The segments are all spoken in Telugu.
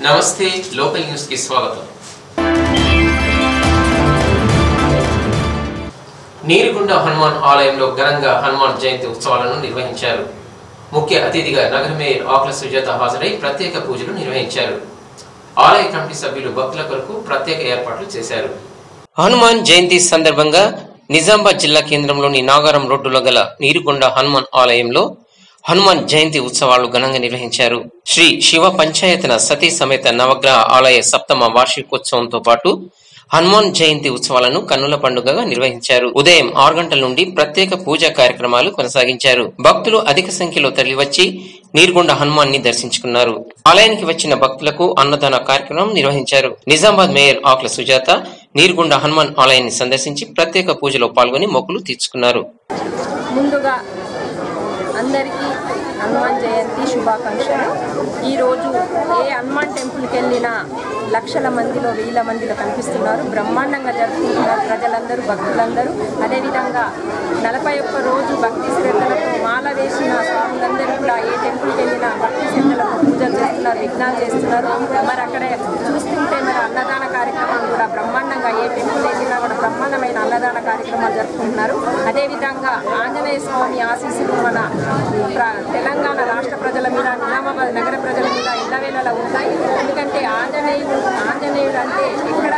నమస్తే లోకల్ న్యూస్ కి స్వాగతం. నీరుగుండ హనుమాన్ ఆలయంలో ఘనంగా హనుమాన్ జయంతి ఉత్సవాలను నిర్వహించారు. ముఖ్య అతిథిగా నగర మేయర్ ఆకుల సుజాత హాజరై ప్రత్యేక పూజలు నిర్వహించారు. ఆలయ కమిటీ సభ్యులు భక్తుల కొరకు ప్రత్యేక ఏర్పాట్లు చేశారు. హనుమాన్ జయంతి సందర్భంగా నిజామాబాద్ జిల్లా కేంద్రంలోని నాగారం రోడ్డులో గల నీరుగొండ హనుమాన్ ఆలయంలో హనుమాన్ జయంతి ఉత్సవాలు ఘనంగా నిర్వహించారు. శ్రీ శివ పంచాయతన సతీ సమేత నవగ్రహ ఆలయ సప్తమ వార్షికోత్సవంతో పాటు హనుమాన్ జయంతి ఉత్సవాలను కన్నుల పండుగగా నిర్వహించారు. ఉదయం 6 గంటల నుండి ప్రత్యేక పూజా కార్యక్రమాలు కొనసాగించారు. భక్తులు అధిక సంఖ్యలో తరలివచ్చి నీరుగొండ హనుమాన్ ని దర్శించుకున్నారు. ఆలయానికి వచ్చిన భక్తులకు అన్నదాన కార్యక్రమం నిర్వహించారు. నిజామాబాద్ మేయర్ ఆకుల సుజాత నీరుగొండ హనుమాన్ ఆలయాన్ని సందర్శించి ప్రత్యేక పూజలో పాల్గొని మొక్కులు తీర్చుకున్నారు. ముందుగా అందరికీ హనుమాన్ జయంతి శుభాకాంక్షలు. ఈరోజు ఏ హనుమాన్ టెంపుల్కి వెళ్ళినా లక్షల మందిలో 1000 మందిలో కనిపిస్తున్నారు. బ్రహ్మాండంగా జరుపుకుంటున్నారు ప్రజలందరూ, భక్తులందరూ. అదేవిధంగా 41 రోజు భక్తి శ్రద్ధలతో మాల వేసిన స్వాములందరూ కూడా ఏ టెంపుల్కి వెళ్ళినా భక్తి శ్రద్ధలతో పూజలు చేస్తున్నారు, విఘ్నాలు చేస్తున్నారు. మరి అక్కడ చూస్తుంటే మరి అన్నదాన కార్యక్రమాలు కూడా బ్రహ్మాండంగా ఏ టెంపుల్ వెళ్ళినా కూడా బ్రహ్మాండమైన అన్నదాన కార్యక్రమాలు జరుపుకుంటున్నారు. అదేవిధంగా ఆంజనేయ స్వామి ఆశీస్సులు మన తెలంగాణ రాష్ట్ర ప్రజల మీద, నిజామాబాద్ నగర ప్రజల మీద ఇళ్ళవేళలా ఉంటాయి. ఎందుకంటే ఆంజనేయుడు అంటే ఎక్కడ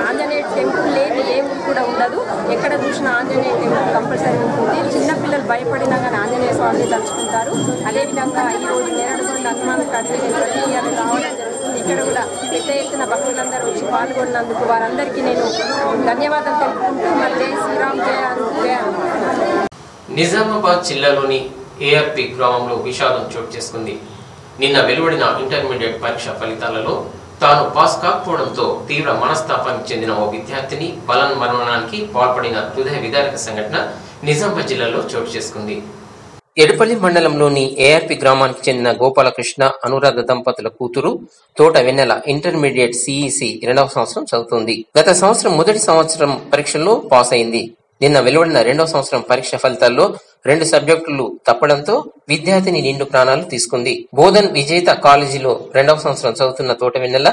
ఆంజనేయుడు టెంపుల్ లేని ఏ ఊరు కూడా ఉండదు. ఎక్కడ చూసినా ఆంజనేయ టెంపుల్ కంపల్సరీ ఉంటుంది. చిన్నపిల్లలు భయపడినా కానీ ఆంజనేయ స్వామిని తలుచుకుంటారు. అదేవిధంగా ఈరోజు నేరడుగొండ హనుమాన్ కడిగి ప్రతి ఇయర్ రావడం జరుగుతుంది. ఇక్కడ కూడా పెద్ద ఎత్తున భక్తులందరూ వచ్చి పాల్గొన్నందుకు వారందరికీ నేను ధన్యవాదాలు తెలుపుకుంటూ మరి జై శ్రీరామ్ జయ. నిజామాబాద్ జిల్లాలోని ఏఆర్పి గ్రామంలో విషాదం చోటు చేసుకుంది. నిన్న వెలువడిన ఇంటర్మీడియట్ పరీక్ష ఫలితాలలో తాను పాస్ కాకపోవడంతో తీవ్ర మనస్తాపానికి చెందిన ఓ విద్యార్థిని బలన్మరణానికి పాల్పడిన హృదయ విదారక సంఘటన నిజామాబాద్ జిల్లాలో చోటు చేసుకుంది. ఎడపల్లి మండలంలోని ఏఆర్పి గ్రామానికి చెందిన గోపాలకృష్ణ అనురాధ దంపతుల కూతురు తోట వెన్నెల ఇంటర్మీడియట్ సిఈసి 2వ సంవత్సరం చదువుతుంది. గత సంవత్సరం మొదటి సంవత్సరం పరీక్షల్లో పాస్ అయింది. నిన్న వెలువడిన 2వ సంవత్సరం పరీక్ష ఫలితాల్లో 2 సబ్జెక్టులు తప్పడంతో విద్యార్థిని నిండు ప్రాణాలు తీసుకుంది. బోధన్ విజేత కాలేజీలో 2వ సంవత్సరం చదువుతున్న తోట వెన్నెల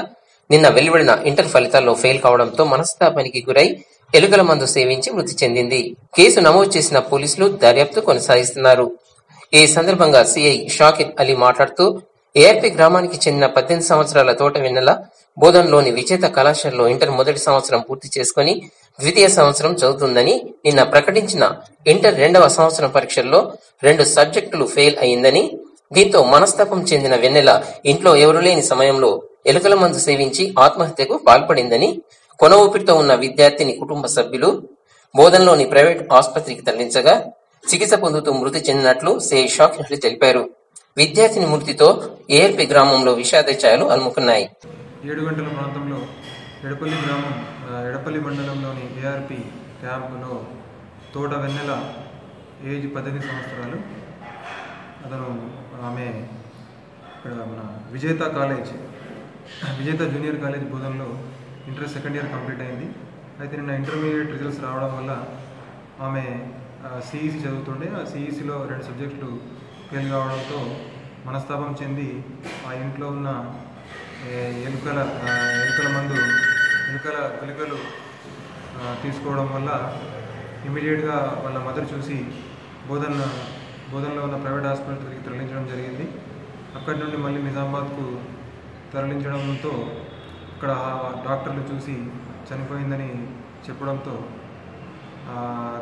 నిన్న వెలువడిన ఇంటర్ ఫలితాల్లో ఫెయిల్ కావడంతో మనస్తాపానికి గురై ఎలుకల మందు సేవించి మృతి చెందింది. కేసు నమోదు చేసిన పోలీసులు దర్యాప్తు కొనసాగిస్తున్నారు. ఈ సందర్భంగా సిఐ షాకిర్ అలీ మాట్లాడుతూ ఏఆర్పి గ్రామానికి చెందిన 18 సంవత్సరాల తోట వెన్నెల బోధన్లోని విజేత కళాశాలలో ఇంటర్ మొదటి సంవత్సరం పూర్తి చేసుకుని ద్వితీయ సంవత్సరం చదువుతుందని, నిన్న ప్రకటించిన ఇంటర్ 2వ సంవత్సరం పరీక్షల్లో 2 సబ్జెక్టులు ఫెయిల్ అయిందని, దీంతో మనస్తాపం చెందిన వెన్నెల ఇంట్లో ఎవరు లేని సమయంలో ఎలుకల మందు సేవించి ఆత్మహత్యకు పాల్పడిందని, కొన ఊపిరితో ఉన్న విద్యార్థిని కుటుంబ సభ్యులు బోధన్లోని ప్రైవేట్ ఆసుపత్రికి తరలించగా చికిత్స పొందుతూ మృతి చెందినట్లు సిఐ షాకిర్ అలీ తెలిపారు. విద్యార్థిని మృతితో ఏఆర్పి గ్రామంలో విషాద ఛాయలు అలుముకున్నాయి. 7 గంటల ప్రాంతంలో ఎడపల్లి మండలంలోని ఏఆర్పి క్యాంపులో తోట వెన్నెల ఏజ్ 18 సంవత్సరాలు. ఆమె ఇక్కడ మన విజేత జూనియర్ కాలేజ్ బోధనలో ఇంటర్ సెకండ్ ఇయర్ కంప్లీట్ అయింది. అయితే నిన్న ఇంటర్మీడియట్ రిజల్ట్స్ రావడం వల్ల ఆమె సిఈసి చదువుతుండే. ఆ సిఈసిలో 2 సబ్జెక్టులు ఫెయిల్ కావడంతో మనస్తాపం చెంది ఆ ఇంట్లో ఉన్న ఎలుకల గుళికలు తీసుకోవడం వల్ల ఇమీడియట్గా వాళ్ళ మదర్ చూసి బోధన్లో ఉన్న ప్రైవేట్ హాస్పిటల్కి తరలించడం జరిగింది. అక్కడి నుండి మళ్ళీ నిజామాబాద్కు తరలించడంతో అక్కడ డాక్టర్లు చూసి చనిపోయిందని చెప్పడంతో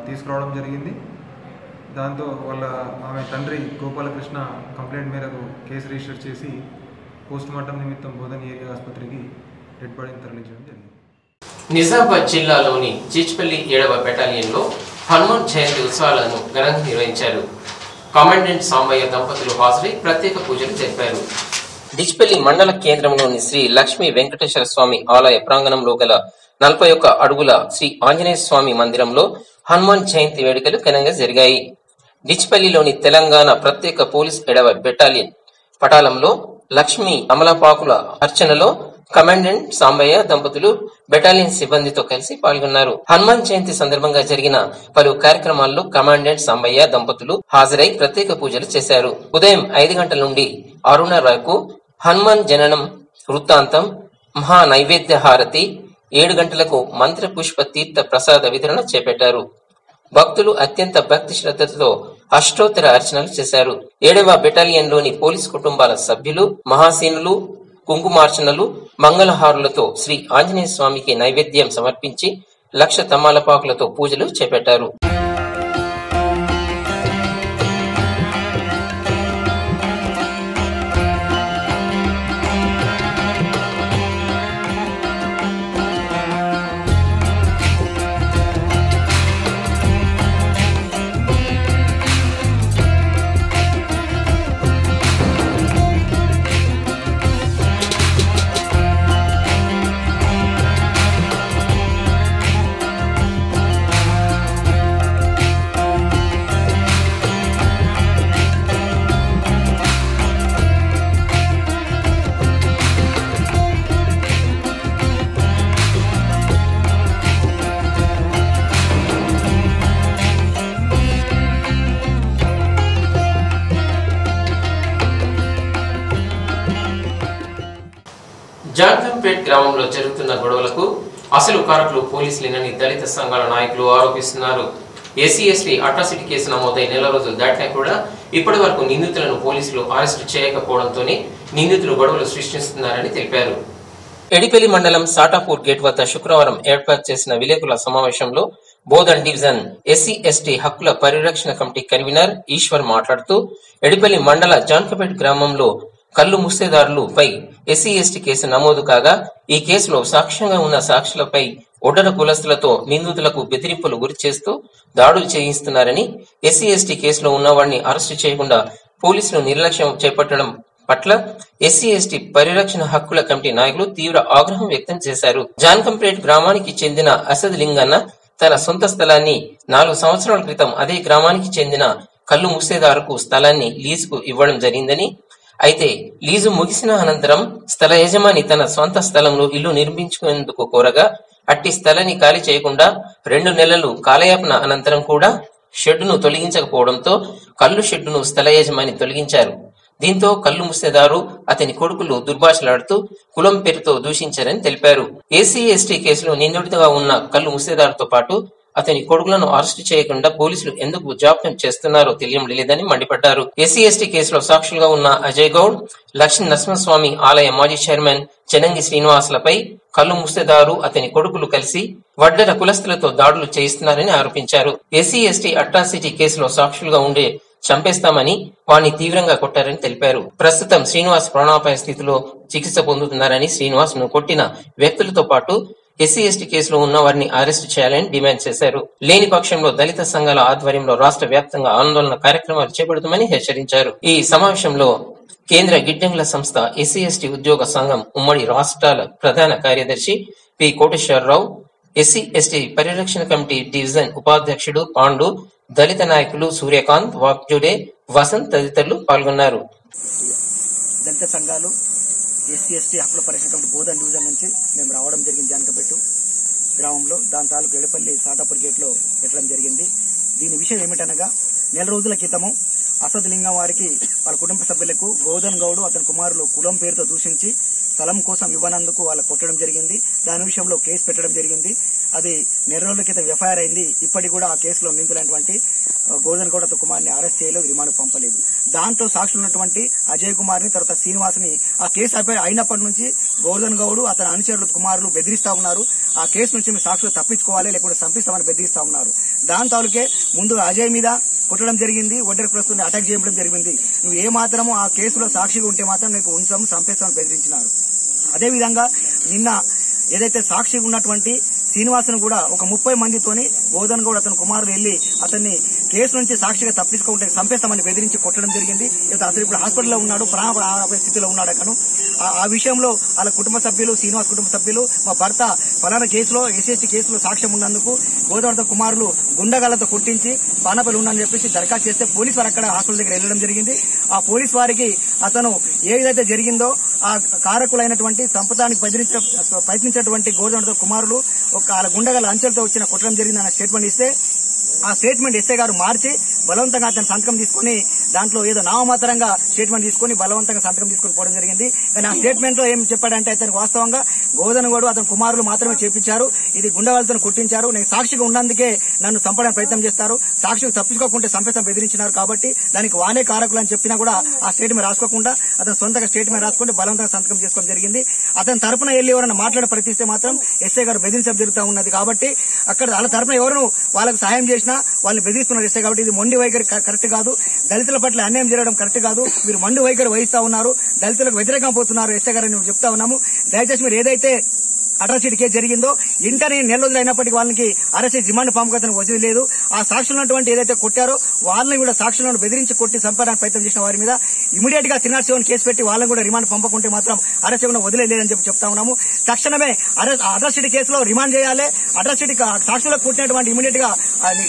తీసుకురావడం జరిగింది. దాంతో ఆమె తండ్రి గోపాలకృష్ణ కంప్లైంట్ మేరకు కేసు రిజిస్టర్ చేసి పోస్టుమార్టం నిమిత్తం బోధన్ ఏరియా ఆసుపత్రికి డెడ్ బాడీని తరలించడం జరిగింది. నిజామాబాద్ జిల్లాలోని జీచ్పల్లి 7వ బెటాలియన్లో హనుమాన్ జయంతి ఉత్సవాలను ఘనంగా నిర్వహించారు. కమాండెంట్ సాంబయ్య దంపతులు హాజరై ప్రత్యేక పూజలు జరిపారు. డిచ్పల్లి మండల కేంద్రంలోని శ్రీ లక్ష్మీ వెంకటేశ్వర స్వామి ఆలయ ప్రాంగణంలో గల 41 అడుగుల శ్రీ ఆంజనేయ స్వామి మందిరంలో హనుమాన్ జయంతి వేడుకలు ఘనంగా జరిగాయి. డిచ్పల్లిలోని తెలంగాణ ప్రత్యేక పోలీస్ 7వ బెటాలియన్ పటాలంలో లక్ష్మీ అమలపాకుల అర్చనలో కమాండెంట్ సాంబయ్య దంపతులు బెటాలియన్ సిబ్బందితో కలిసి పాల్గొన్నారు. హనుమాన్ జయంతి సందర్భంగా జరిగిన పలు కార్యక్రమాల్లో కమాండెంట్ సాంబయ్య దంపతులు హాజరై ప్రత్యేక పూజలు చేశారు. ఉదయం 5 గంటల నుండి 6:30 వరకు హనుమాన్ జననం వృత్తాంతం, మహా నైవేద్య హారతి, 7 గంటలకు మంత్ర పుష్ప తీర్థ ప్రసాద వితరణ చేపట్టారు. భక్తులు అత్యంత భక్తి శ్రద్ధలతో అష్టోత్తర అర్చనలు చేశారు. 7వ బెటాలియన్లోని పోలీసు కుటుంబాల సభ్యులు మహాసీనులు కుంకుమార్చనలు మంగళహారులతో శ్రీ ఆంజనేయ స్వామికి నైవేద్యం సమర్పించి 1,00,000 తమాలపాకులతో పూజలు చేపట్టారు. జాన్కంపేట్ గ్రామంలో జరుగుతున్న గొడవలకు అసలు కారకులు పోలీసులేనని దళిత సంఘాల నాయకులు ఆరోపిస్తున్నారు. ఎస్సీ ఎస్టీ అట్రాసిటీ కేసు నమోదై నెల రోజులు దాటినా కూడా ఇప్పటి వరకు నిందితులను పోలీసులు అరెస్టు చేయకపోవడంతోనే నిందితులు గొడవలు సృష్టిస్తున్నారని తెలిపారు. ఎడిపల్లి మండలం సాటాపూర్ గేట్ వద్ద శుక్రవారం ఏర్పాటు చేసిన విలేకరుల సమావేశంలో బోధన్ డివిజన్ ఎస్సీ ఎస్టీ హక్కుల పరిరక్షణ కమిటీ కన్వీనర్ ఈశ్వర్ మాట్లాడుతూ ఎడిపల్లి మండల జాన్కంపేట్ గ్రామంలో కల్లు ముస్తేదారులపై ఎస్సీ ఎస్టీ కేసు నమోదు కాగా ఈ కేసులో సాక్ష్యంగా ఉన్న సాక్షులపై ఒడ్డర కులస్తులతో నిందితులకు బెదిరింపులు గురి చేస్తూ దాడులు చేయిస్తున్నారని, ఎస్సీ ఎస్టీ కేసులో ఉన్నవాడిని అరెస్టు చేయకుండా పోలీసులు నిర్లక్ష్యం చేపట్టడం పట్ల ఎస్సీ ఎస్టీ పరిరక్షణ హక్కుల కమిటీ నాయకులు తీవ్ర ఆగ్రహం వ్యక్తం చేశారు. జాన్కంపేట్ గ్రామానికి చెందిన అసద్ లింగన్న తన సొంత స్థలాన్ని 4 సంవత్సరాల క్రితం అదే గ్రామానికి చెందిన కల్లు ముస్తేదారుకు స్థలాన్ని లీజుకు ఇవ్వడం జరిగిందని, అయితే లీజు ముగిసిన అనంతరం స్థల యజమాని తన స్వంత స్థలంలో ఇల్లు నిర్మించుకునేందుకు కోరగా అట్టి స్థలాన్ని ఖాళీ చేయకుండా 2 నెలలు కాలయాపన అనంతరం కూడా షెడ్డును తొలగించకపోవడంతో కల్లు షెడ్డును స్థల యజమాని తొలగించారు. దీంతో కల్లు ముస్తేదారు అతని కొడుకులు దుర్భాషలాడుతూ కులం పేరుతో దూషించారని తెలిపారు. ఎస్సీ ఎస్టీ కేసులో నిందితుడిగా ఉన్న కల్లు ముస్తేదారుతో పాటు అతని కొడుకులను అరెస్టు చేయకుండా పోలీసులు ఎందుకు జాప్యం చేస్తున్నారో తెలియడం లేదని మండిపడ్డారు. ఎస్సీ ఎస్టీ కేసులో సాక్షులుగా ఉన్న అజయ్ గౌడ్, లక్ష్మీ నరసింహస్వామి ఆలయ మాజీ చైర్మన్ చెనంగి శ్రీనివాసులపై కల్లు ముస్తేదారు అతని కొడుకులు కలిసి వడ్డర కులస్తులతో దాడులు చేయిస్తున్నారని ఆరోపించారు. ఎస్సీ ఎస్టీ అట్రాసిటీ కేసులో సాక్షులుగా ఉండే చంపేస్తామని వాణ్ణి తీవ్రంగా కొట్టారని తెలిపారు. ప్రస్తుతం శ్రీనివాస్ ప్రాణాపాయ స్థితిలో చికిత్స పొందుతున్నారని, శ్రీనివాస్ ను కొట్టిన వ్యక్తులతో పాటు ఎస్సీ ఎస్టీ కేసులో ఉన్న వారిని అరెస్టు చేయాలని డిమాండ్ చేశారు. లేని పక్షంలో దళిత సంఘాల ఆధ్వర్యంలో రాష్ట్ర వ్యాప్తంగా ఆందోళన కార్యక్రమాలు చేపడుతామని హెచ్చరించారు. ఈ సమావేశంలో కేంద్ర గిడ్డంగుల సంస్థ ఎస్సీ ఎస్టీ ఉద్యోగ సంఘం ఉమ్మడి రాష్ట్రాల ప్రధాన కార్యదర్శి పి కోటేశ్వరరావు, ఎస్సీ ఎస్టీ పరిరక్షణ కమిటీ డివిజన్ ఉపాధ్యక్షుడు పాండు, దళిత నాయకులు సూర్యకాంత్, వాక్జోడే, వసంత్ తదితరులు పాల్గొన్నారు. దళిత సంఘాలు ఎస్సీ ఎస్టీ హక్కుల పరిరక్షణ కమిటీ బోధన్ డివిజన్ నుంచి మేము రావడం జరిగింది. జాన్కంపేట గ్రామంలో దాని తాలూకు ఎడపల్లి సాటాపూర్ గేట్ లో పెట్టడం జరిగింది. దీని విషయం ఏమిటనగా, నెల రోజుల క్రితము అసద్ లింగం వారికి వాళ్ళ కుటుంబ సభ్యులకు గోధన్ గౌడ్ అతని కుమారులు కులం పేరుతో దూషించి స్థలం కోసం ఇవ్వనందుకు వాళ్ళ కొట్టడం జరిగింది. దాని విషయంలో కేసు పెట్టడం జరిగింది. అది నెల రోజుల క్రితం ఎఫ్ఐఆర్ అయింది. ఇప్పటికి కూడా ఆ కేసులో నిందితులైనటువంటి గోధన్ గౌడ్ అతని కుమార్ని అరెస్ట్ చేయలేదు, రిమాండ్ పంపలేదు. దాంతో సాక్షులు ఉన్నటువంటి అజయ్ కుమార్ ని, తర్వాత శ్రీనివాస్ ని ఆ కేసు అయినప్పటి నుంచి గోధన్ గౌడ్ అతని అనుచరుల కుమారులు బెదిరిస్తా ఉన్నారు. ఆ కేసు నుంచి మీ సాక్షులు తప్పించుకోవాలి, లేకుంటే చంపిస్తామని బెదిరిస్తా ఉన్నారు. దాని తాలూకే ముందు అజయ్ మీద కొట్టడం జరిగింది, ఒడ్డర ప్రస్తుతం అటాక్ చేయడం జరిగింది. నువ్వు ఏ మాత్రము ఆ కేసులో సాక్షిగా ఉంటే మాత్రం నీకు ఉంచాము, చంపేస్తామని బెదిరించినారు. అదేవిధంగా నిన్న ఏదైతే సాక్షిగా ఉన్నటువంటి శ్రీనివాసన్ కూడా ఒక 30 మందితోని గోధన్ గౌడ్ అతని కుమారులు వెళ్లి అతన్ని కేసు నుంచి సాక్షిగా తప్పించుకుంటే చంపేస్తామని బెదిరించి కొట్టడం జరిగింది. అతను ఇప్పుడు హాస్పిటల్లో ఉన్నాడు, ప్రాణాపాయ స్థితిలో ఉన్నాడు. అతను ఆ విషయంలో వాళ్ళ కుటుంబ సభ్యులు, శ్రీనివాస్ కుటుంబ సభ్యులు, మా భర్త ఫలానా కేసులో ఎస్సీ కేసులో సాక్ష్యం ఉన్నందుకు గోధన్ కుమారులు గుండగాలతో కొట్టించి ప్రాణాపాయలు ఉన్నారని చెప్పేసి దరఖాస్తు చేస్తే పోలీసు వారు అక్కడ హాస్పిటల్ దగ్గర వెళ్లడం జరిగింది. ఆ పోలీసు వారికి అతను ఏదైతే జరిగిందో ఆ కారకులైనటువంటి సంపదానికి ప్రయత్నించినటువంటి గోధన్ కుమారులు వాళ్ళ గుండగల అంచెలతో కొట్టడం జరిగిందన్న స్టేట్మెంట్ ఇస్తే ఆ స్టేట్మెంట్ ఎస్ఐ గారు మార్చి బలవంతంగా అతను సంతకం తీసుకుని దాంట్లో ఏదో నామమాత్రంగా స్టేట్మెంట్ తీసుకుని బలవంతంగా సంతకం తీసుకుని పోవడం జరిగింది. కానీ ఆ స్టేట్మెంట్ లో ఏం చెప్పాడంటే అతనికి వాస్తవంగా గోదనగోడు అతని కుమారులు మాత్రమే చేపించారు, ఇది గుండెవాళ్ళతో కుట్టించారు, నేను సాక్షిగా ఉన్నందుకే నన్ను చంపడానికి ప్రయత్నం చేస్తారు, సాక్షికి తప్పించుకోకుంటే చంపేస్తాం బెదిరించినారు కాబట్టి దానికి వానే కారకులు అని చెప్పినా కూడా ఆ స్టేట్మెంట్ రాసుకోకుండా అతను సొంతంగా స్టేట్మెంట్ రాసుకుంటే బలవంతంగా సంతకం చేసుకోవడం జరిగింది. అతని తరపున వెళ్లి ఎవరైనా మాట్లాడే ప్రయత్నిస్తే మాత్రం ఎస్ఐ గారు బెదిరించడం జరుగుతూ ఉన్నది. కాబట్టి అక్కడ వాళ్ళ తరపున ఎవరు వాళ్ళకు సహాయం చేసినా వాళ్ళని బెదిరిస్తున్నారు ఎస్ఐ. కాబట్టి ఇది మొండి వైఖరి కరెక్ట్ కాదు, దళితుల పట్ల అన్యాయం జరగడం కరెక్ట్ కాదు, మీరు మొండి వైఖరి వహిస్తా ఉన్నారు, దళితులకు వ్యతిరేకంగా పోతున్నారు ఎస్ఐ గారు అని చెప్తా ఉన్నాము. దయచేసి మీరు ఏదైతే అట్రాసిటీ కేసు జరిగిందో ఇంటర్ని నెల రోజులు అయినప్పటికీ వాళ్ళకి అరెస్ట్ చేసి రిమాండ్ పంపకతను వదిలేదు. ఆ సాక్షులు ఉన్నటువంటి ఏదైతే కొట్టారో వాళ్ళని కూడా సాక్షులను బెదిరించి కొట్టి చంపడానికి ప్రయత్నం చేసిన వారి మీద ఇమీడియట్ గా 307 కేసు పెట్టి వాళ్ళని కూడా రిమాండ్ పంపకుంటే మాత్రం అరెస్ట్ చేయకుండా వదిలేదని చెప్పి చెప్తా ఉన్నాము. తక్షణమే అట్రాసిటీ కేసులో రిమాండ్ చేయాలి. అట్రాసిటీ సాక్షులకు కొట్టినటువంటి ఇమీడియట్ గా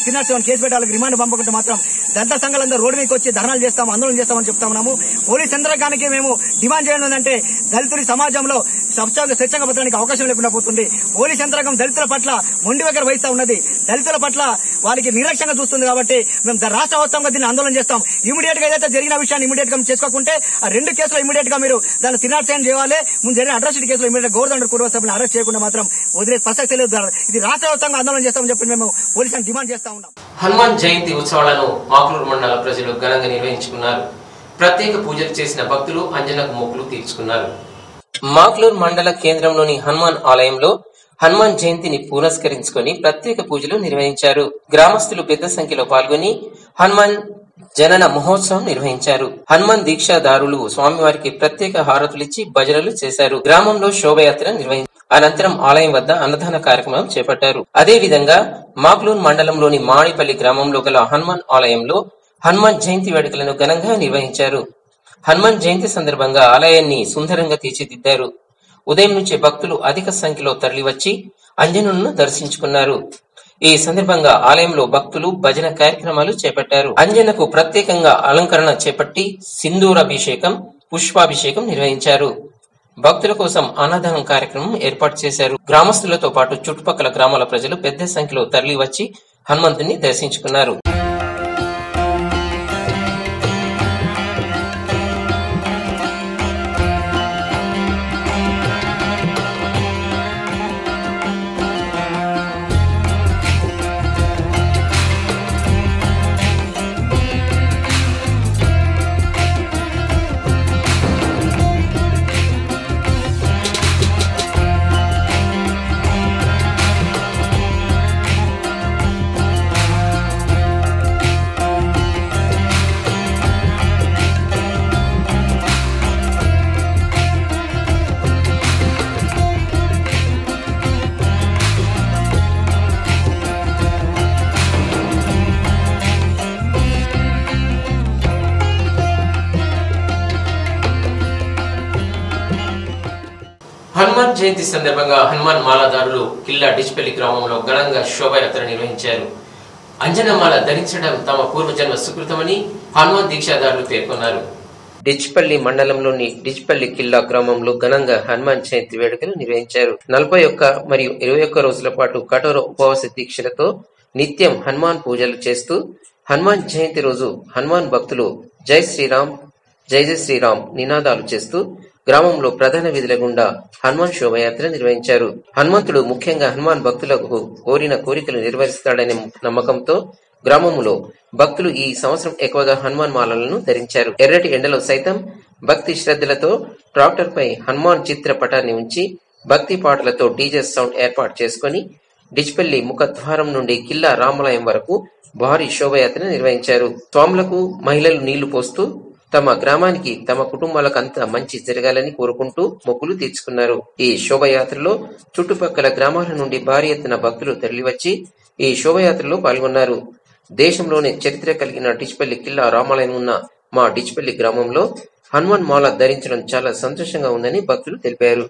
307 కేసు పెట్టి వాళ్ళకి రిమాండ్ పంపకుంటే మాత్రం దళిత సంఘాలందరూ రోడ్డు మీదకి వచ్చి ధర్నాలు చేస్తాం, ఆందోళన చేస్తామని చెప్తా ఉన్నాము. పోలీస్ యంత్రాంగానికి మేము డిమాండ్ చేయడం ఏంటంటే దళితుడి సమాజంలో స్వచ్ఛంగా బతకడానికి అవకాశం లేకుండా పోతుంది. పోలీస్ యంత్రాంగం దళితుల పట్ల మొండి వైఖరి వహిస్తా ఉన్నది, దళితుల పట్ల వాళ్ళకి నిర్లక్ష్యంగా చూస్తుంది. కాబట్టి మేము రాష్ట్ర వ్యాప్తంగా దీన్ని ఆందోళన చేస్తాం. ఇమీడియట్ గా ఏదైతే జరిగిన విషయాన్ని ఇమీడియట్ గా చేసుకోకుంటే ఆ 2 కేసులు ఇమీడియట్ గా మీరు దాన్ని 307 చేయాలి. ముందు జరిగిన అట్రాసిటీ కేసులో ఇమీడియట్ గవర్నర్ కుటుంబ సభ్యులను అరెస్ట్ చేయకుండా మాత్రం వదిలే ప్రసక్తి లేదు. ఇది రాష్ట్ర వ్యాప్తంగా ఆందోళన చేస్తామని చెప్పి మేము పోలీసులను డిమాండ్ చేస్తా ఉన్నాం. హనుమాన్ జయంతి ఉత్సవాలను మాక్లూరు మండల ప్రజలు ఘనంగా నిర్వహించుకున్నారు. ప్రత్యేక పూజలు చేసిన భక్తులు అంజనకు మొక్కులు తీర్చుకున్నారు. మాక్లూరు మండల కేంద్రంలోని హనుమాన్ ఆలయంలో హనుమాన్ జయంతిని పురస్కరించుకొని ప్రత్యేక పూజలు నిర్వహించారు. గ్రామస్తులు పెద్ద సంఖ్యలో పాల్గొని హనుమాన్ జనన మహోత్సవం నిర్వహించారు. హనుమాన్ దీక్షాదారులు స్వామివారికి ప్రత్యేక హారతులిచ్చి భజనలు చేశారు. గ్రామంలో శోభయాత్ర నిర్వహించారు. అనంతరం ఆలయం వద్ద అన్నదాన కార్యక్రమం చేపట్టారు. అదేవిధంగా మాక్లూరు మండలంలోని మాడిపల్లి గ్రామంలో గల హనుమాన్ ఆలయంలో హనుమాన్ జయంతి వేడుకలను ఘనంగా నిర్వహించారు. హనుమాన్ జయంతి సందర్భంగా ఆలయాన్ని సుందరంగా తీర్చిదిద్దారు. ఉదయం నుంచి భక్తులు అధిక సంఖ్యలో తరలివచ్చి అంజనులను దర్శించుకున్నారు. ఈ సందర్భంగా ఆలయంలో భక్తులు భజన కార్యక్రమాలు చేపట్టారు. అంజనకు ప్రత్యేకంగా అలంకరణ చేపట్టి సింధూరాభిషేకం, పుష్పాభిషేకం నిర్వహించారు. భక్తుల కోసం అన్నదానం కార్యక్రమం ఏర్పాటు చేశారు. గ్రామస్తులతో పాటు చుట్టుపక్కల గ్రామాల ప్రజలు పెద్ద సంఖ్యలో తరలి వచ్చి హనుమంతుని దర్శించుకున్నారు. హనుమాన్ జయంతి సందర్భంగా హనుమాన్ మాలదారులు కిల్లా డిచ్పల్లి గ్రామంలో ఘనంగా శోభయాత్ర నిర్వహించారు. అంజనమాల ధరించడం తమ పూర్వజన్మ సుకృతమని హనుమాన్ దీక్షాదారులు పేర్కొన్నారు. డిచ్పల్లి మండలంలోని డిచ్పల్లి కిల్లా గ్రామంలో ఘనంగా హనుమాన్ జయంతి వేడుకలు నిర్వహించారు. 41 మరియు 21 రోజుల పాటు కఠోర ఉపవాస దీక్షలతో నిత్యం హనుమాన్ పూజలు చేస్తూ హనుమాన్ జయంతి రోజు హనుమాన్ భక్తులు జై శ్రీరామ్ జై జై శ్రీరామ్ నినాదాలు చేస్తూ గ్రామంలో ప్రధాన వీధుల గుండా హనుమాన్ శోభయాత్ర నిర్వహించారు. హనుమంతుడు ముఖ్యంగా హనుమాన్ భక్తులకు కోరిన కోరికలు నెరవేరుస్తాడనే నమ్మకంతో గ్రామంలో భక్తులు ఈ సంవత్సరం ఎక్కువగా హనుమాన్ మాలలను ధరించారు. ఎర్రటి ఎండలో సైతం భక్తి శ్రద్ధలతో ట్రాక్టర్ పై హనుమాన్ చిత్ర పటాన్ని ఉంచి భక్తి పాటలతో డీజే సౌండ్ ఏర్పాటు చేసుకుని డిచ్పల్లి ముఖద్వారం నుండి కిల్లా రామాలయం వరకు భారీ శోభయాత్ర నిర్వహించారు. స్వాములకు మహిళలు నీళ్లు పోస్తూ తమ గ్రామానికి తమ కుటుంబాలకు అంతా మంచి జరగాలని కోరుకుంటూ మొక్కులు తీర్చుకున్నారు. ఈ శోభయాత్రలో చుట్టుపక్కల గ్రామాల నుండి భారీ ఎత్తున భక్తులు తరలివచ్చి ఈ శోభయాత్రలో పాల్గొన్నారు. దేశంలోనే చరిత్ర కలిగిన డిచ్పల్లి కిల్లా రామాలయం ఉన్న మా డిచ్పల్లి గ్రామంలో హనుమాన్ మాల ధరించడం చాలా సంతోషంగా ఉందని భక్తులు తెలిపారు.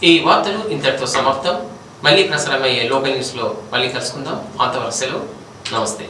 ఈ వార్తలు ఇంతటితో సమాప్తం. మళ్ళీ ప్రసారమయ్యే లోకల్ న్యూస్ లో మళ్ళీ కలుసుకుందాం. అంతవరకు సెలవు. నమస్తే.